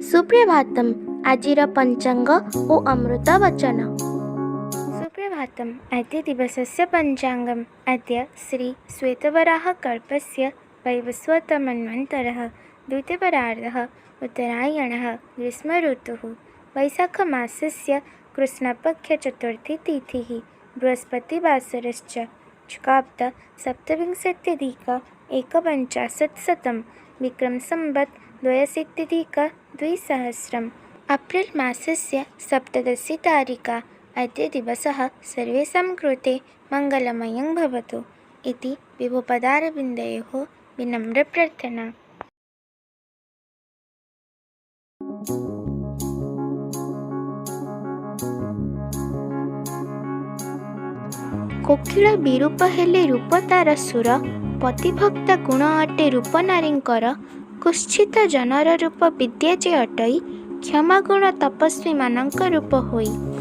सुप्रभातम आजिर पंचांग ओ अमृत वचन। सुप्रभातम्। अद्य दिवसस्य पञ्चाङ्गम्। अद्य श्री श्वेतवराहकल्पस्य वैवस्वतमन्वन्तरः द्वितीयपरार्धः उत्तरायणः ग्रीष्मऋतुः वैशाखमासस्य कृष्णपक्षचतुर्थी तिथिः बृहस्पतिवासरश्च शुक्लाब्द सप्तविंशत्यधिक एकपञ्चाशत्शतं विक्रमसंवत् 2020 अप्रिल् मासस्य 17 तारिका। अद्य दिवसः सर्वेषां कृते मङ्गलमयं भवतु इति विभुपदारविन्दयोः विनम्रप्रार्थना। कोकिल विरूप हेले रूप तार सुर पतिभक्त गुण अटे रूप नारींकर कुश्चित जनर रूप विद्या जे अटई क्षमा गुण तपस्वी मानक रूप होई।